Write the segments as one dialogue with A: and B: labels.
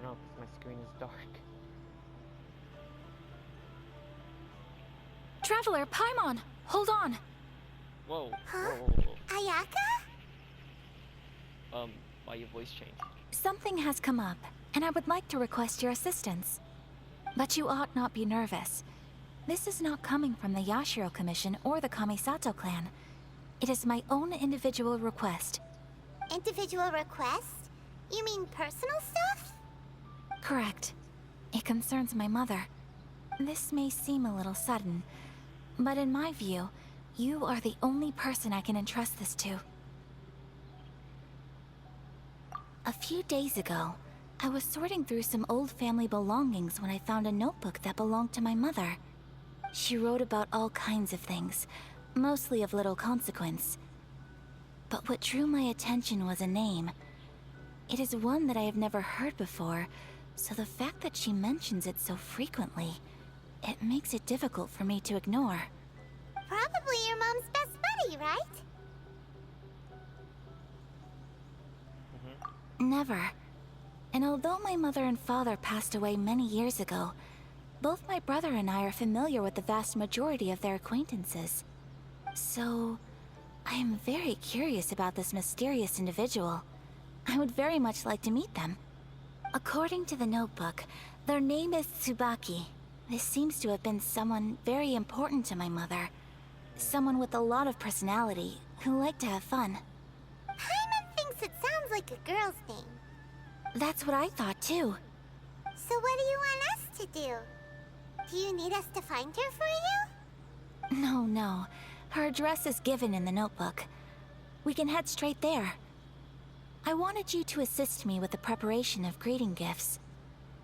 A: don't know, because my screen is dark.
B: Traveler, Paimon! Hold on!
A: Whoa,
C: Huh?
A: whoa.
C: Ayaka?
A: Why your voice changed?
B: Something has come up, and I would like to request your assistance. But you ought not be nervous. This is not coming from the Yashiro Commission or the Kamisato clan. It is my own individual request.
C: Individual request? You mean personal stuff?
B: Correct. It concerns my mother. This may seem a little sudden, but in my view, you are the only person I can entrust this to. A few days ago, I was sorting through some old family belongings when I found a notebook that belonged to my mother. She wrote about all kinds of things, mostly of little consequence. But what drew my attention was a name. It is one that I have never heard before, so the fact that she mentions it so frequently, it makes it difficult for me to ignore.
C: Probably your mom's best buddy, right?
B: Never. And although my mother and father passed away many years ago, both my brother and I are familiar with the vast majority of their acquaintances. So, I am very curious about this mysterious individual. I would very much like to meet them. According to the notebook, their name is Tsubaki. This seems to have been someone very important to my mother. Someone with a lot of personality, who liked to have fun.
C: Paimon thinks it sounds like a girl's name.
B: That's what I thought too.
C: So what do you want us to do? Do you need us to find her for you?
B: No. Her address is given in the notebook. We can head straight there. I wanted you to assist me with the preparation of greeting gifts.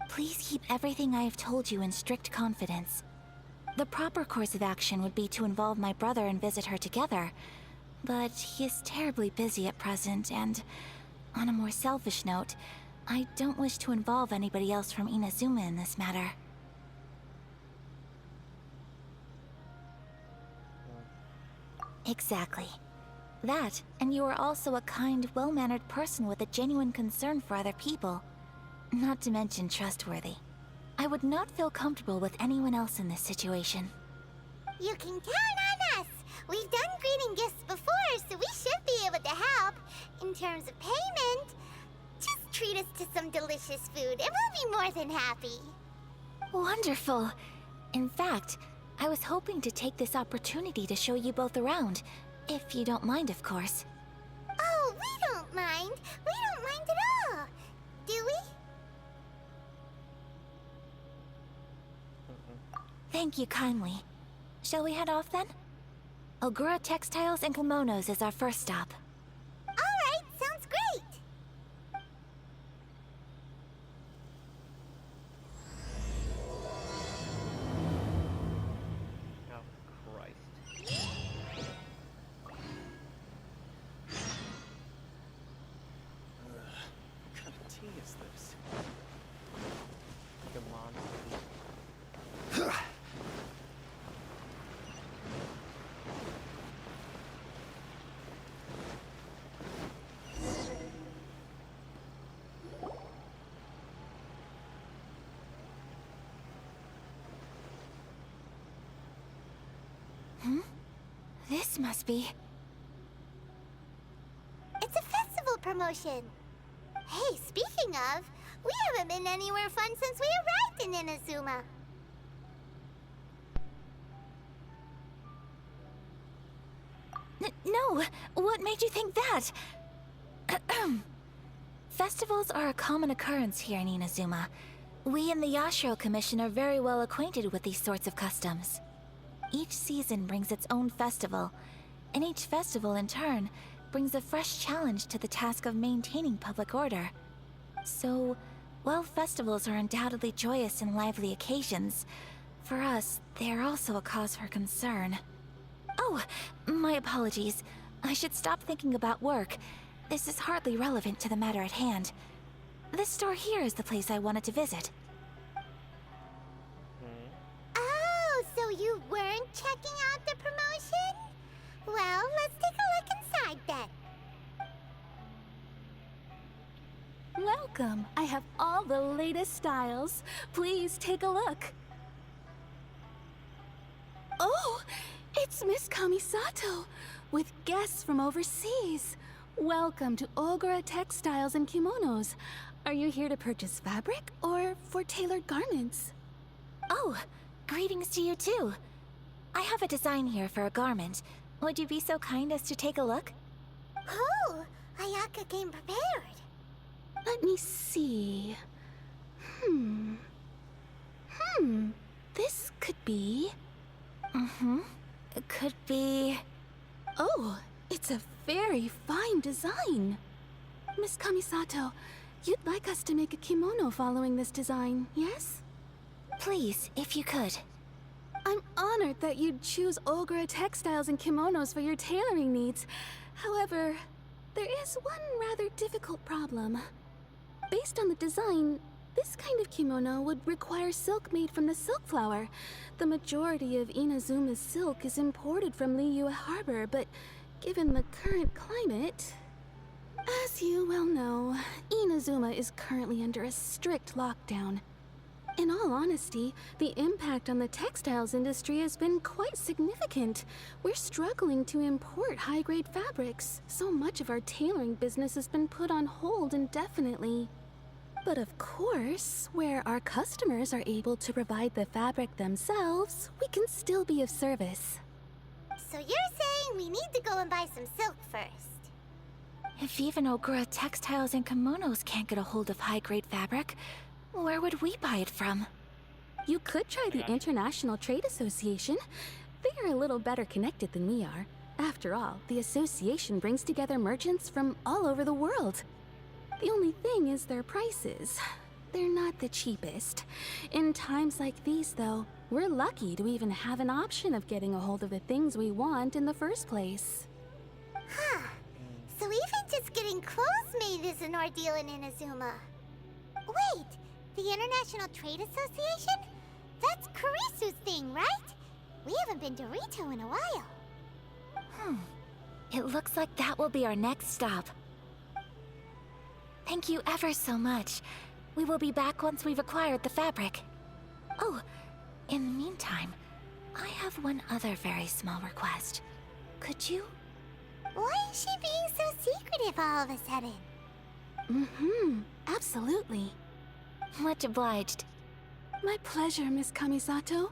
B: Please keep everything I have told you in strict confidence. The proper course of action would be to involve my brother and visit her together, but he is terribly busy at present, and on a more selfish note, I don't wish to involve anybody else from Inazuma in this matter. Exactly. That, and you are also a kind, well-mannered person with a genuine concern for other people. Not to mention trustworthy. I would not feel comfortable with anyone else in this situation.
C: You can count on us! We've done greeting gifts before, so we should be able to help. In terms of payment, just treat us to some delicious food and we'll be more than happy.
B: Wonderful! In fact, I was hoping to take this opportunity to show you both around, if you don't mind, of course.
C: Oh, we don't mind. We don't mind at all. Do we?
B: Thank you kindly. Shall we head off then? Ogura Textiles and Kimonos is our first stop.
C: Alright, sounds great.
A: Oh, Christ.
D: What kind of tea is this?
A: Come on.
B: This must be...
C: It's a festival promotion. Hey, speaking of, we haven't been anywhere fun since we arrived in Inazuma.
B: No! What made you think that? Festivals are a common occurrence here in Inazuma. We in the Yashiro Commission are very well acquainted with these sorts of customs. Each season brings its own festival, and each festival, in turn, brings a fresh challenge to the task of maintaining public order. So, while festivals are undoubtedly joyous and lively occasions, for us, they are also a cause for concern. Oh, my apologies. I should stop thinking about work. This is hardly relevant to the matter at hand. This store here is the place I wanted to visit.
C: Oh, so you weren't checking out the promotion? Well, let's take a look inside then.
E: Welcome. I have all the latest styles. Please take a look. Oh, it's Miss Kamisato with guests from overseas. Welcome to Ogura Textiles and Kimonos. Are you here to purchase fabric or for tailored garments?
B: Oh, greetings to you too. I have a design here for a garment. Would you be so kind as to take a look?
C: Oh, Ayaka came prepared.
E: Let me see. This could be...
B: It could be...
E: Oh, it's a very fine design. Miss Kamisato, you'd like us to make a kimono following this design, yes?
B: Please, if you could.
E: I'm honored that you'd choose Ogura Textiles and Kimonos for your tailoring needs. However, there is one rather difficult problem. Based on the design, this kind of kimono would require silk made from the silk flower. The majority of Inazuma's silk is imported from Liyue Harbor, but given the current climate... As you well know, Inazuma is currently under a strict lockdown. In all honesty, the impact on the textiles industry has been quite significant. We're struggling to import high-grade fabrics. So much of our tailoring business has been put on hold indefinitely. But of course, where our customers are able to provide the fabric themselves, we can still be of service.
C: So you're saying we need to go and buy some silk first?
B: If even Ogura Textiles and Kimonos can't get a hold of high-grade fabric, where would we buy it from?
E: You could try the International Trade Association. They are a little better connected than we are. After all, the association brings together merchants from all over the world. The only thing is their prices. They're not the cheapest. In times like these, though, we're lucky to even have an option of getting a hold of the things we want in the first place.
C: Huh. So even just getting clothes made is an ordeal in Inazuma. Wait, the International Trade Association? That's Karisu's thing, right? We haven't been to Rito in a while.
B: It looks like that will be our next stop. Thank you ever so much. We will be back once we've acquired the fabric. Oh, in the meantime, I have one other very small request. Could you?
C: Why is she being so secretive all of a sudden?
E: Absolutely.
B: Much obliged.
E: My pleasure, Miss Kamisato.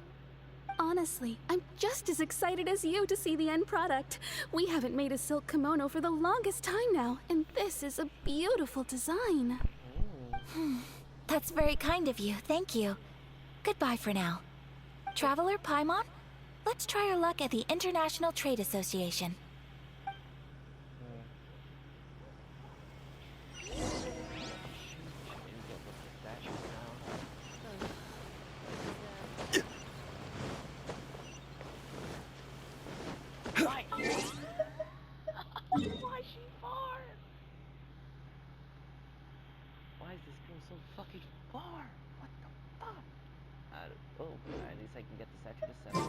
E: Honestly, I'm just as excited as you to see the end product. We haven't made a silk kimono for the longest time now, and this is a beautiful design.
B: That's very kind of you, thank you. Goodbye for now. Traveler Paimon, let's try our luck at the International Trade Association.
A: Why is she far? Why is this girl so fucking far? What the fuck? Oh, at least I can get the statue to 7 then.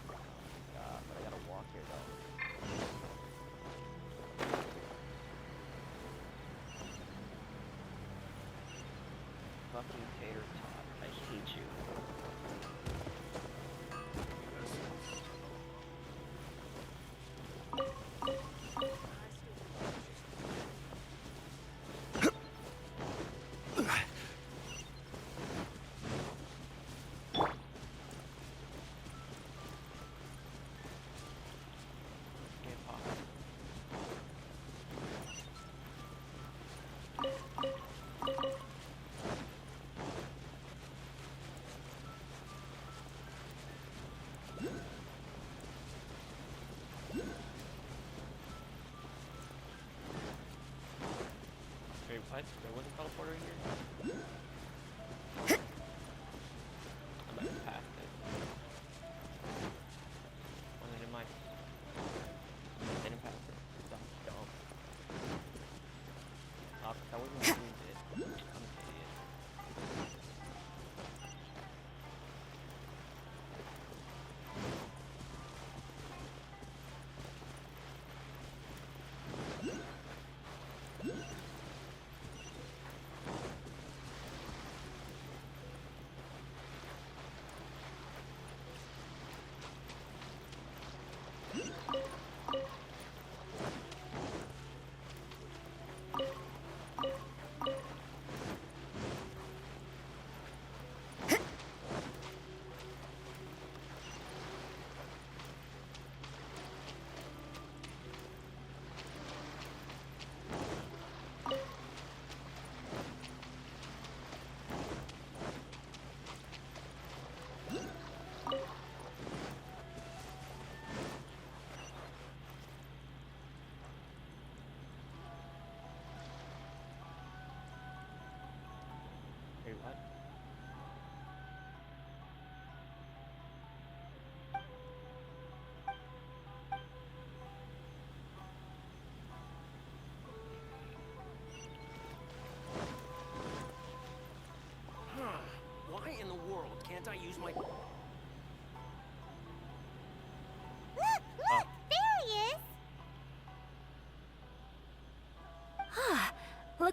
A: But I gotta walk here though. Fucking tater tot. I hate you. Wait, what? There was a teleporter here? I might have passed it. Wasn't in my... Didn't pass it. Dumb. Oh, that wasn't what we did. I'm an idiot.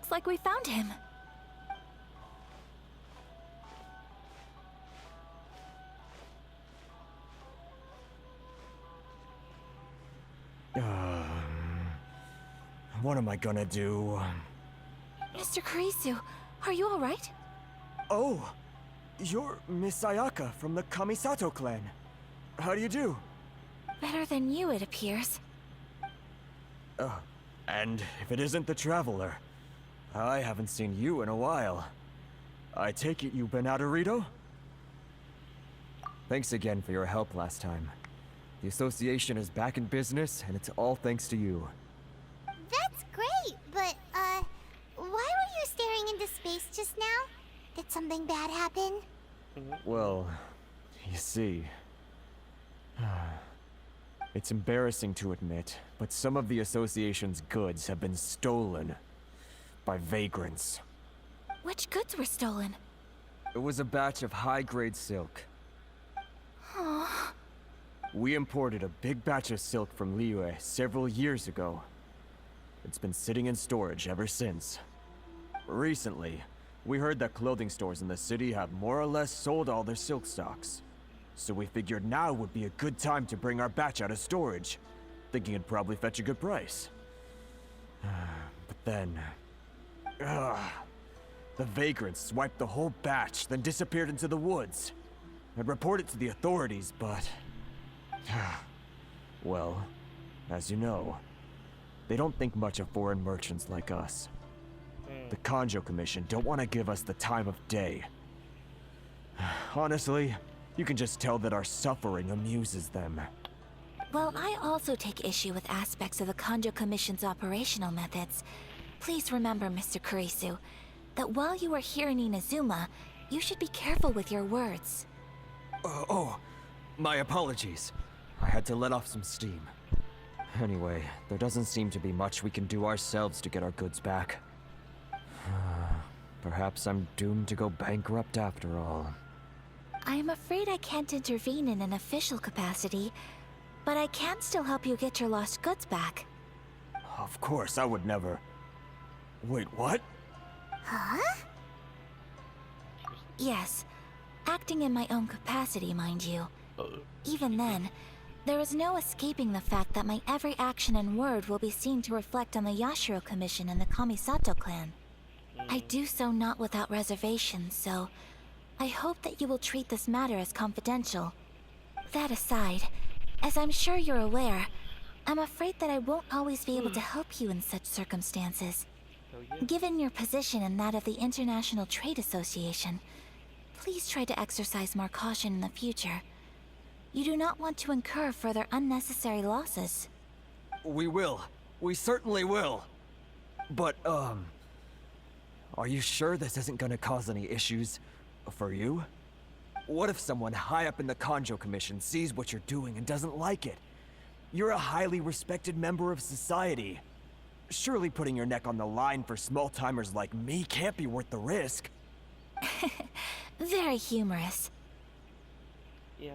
B: Looks like we found him.
F: What am I gonna do?
B: Mr. Kurisu, are you alright?
F: Oh, you're Miss Ayaka from the Kamisato clan. How do you do?
B: Better than you, it appears.
F: And if it isn't the Traveler, I haven't seen you in a while. I take it you've been out of Rito? Thanks again for your help last time. The association is back in business, and it's all thanks to you.
C: That's great, but, why were you staring into space just now? Did something bad happen?
F: Well, you see... It's embarrassing to admit, but some of the association's goods have been stolen by vagrants.
B: Which goods were stolen?
F: It was a batch of high-grade silk.
B: Aww.
F: We imported a big batch of silk from Liyue several years ago. It's been sitting in storage ever since. Recently, we heard that clothing stores in the city have more or less sold all their silk stocks. So we figured now would be a good time to bring our batch out of storage, thinking it'd probably fetch a good price. But then... the vagrants swiped the whole batch, then disappeared into the woods. I'd report it to the authorities, but... well, as you know, they don't think much of foreign merchants like us. The Kanjo Commission don't want to give us the time of day. Honestly, you can just tell that our suffering amuses them.
B: Well, I also take issue with aspects of the Kanjo Commission's operational methods. Please remember, Mr. Kurisu, that while you are here in Inazuma, you should be careful with your words.
F: My apologies. I had to let off some steam. Anyway, there doesn't seem to be much we can do ourselves to get our goods back. Perhaps I'm doomed to go bankrupt after all.
B: I am afraid I can't intervene in an official capacity, but I can still help you get your lost goods back.
F: Of course, I would never... Wait, what?
C: Huh?
B: Yes, acting in my own capacity, mind you. Even then, there is no escaping the fact that my every action and word will be seen to reflect on the Yashiro Commission and the Kamisato clan. I do so not without reservations, so I hope that you will treat this matter as confidential. That aside, as I'm sure you're aware, I'm afraid that I won't always be able to help you in such circumstances. Given your position and that of the International Trade Association, please try to exercise more caution in the future. You do not want to incur further unnecessary losses.
F: We will. We certainly will. But, are you sure this isn't gonna cause any issues for you? What if someone high up in the Kanjo Commission sees what you're doing and doesn't like it? You're a highly respected member of society. Surely putting your neck on the line for small-timers like me can't be worth the risk.
B: Very humorous.
A: Yeah.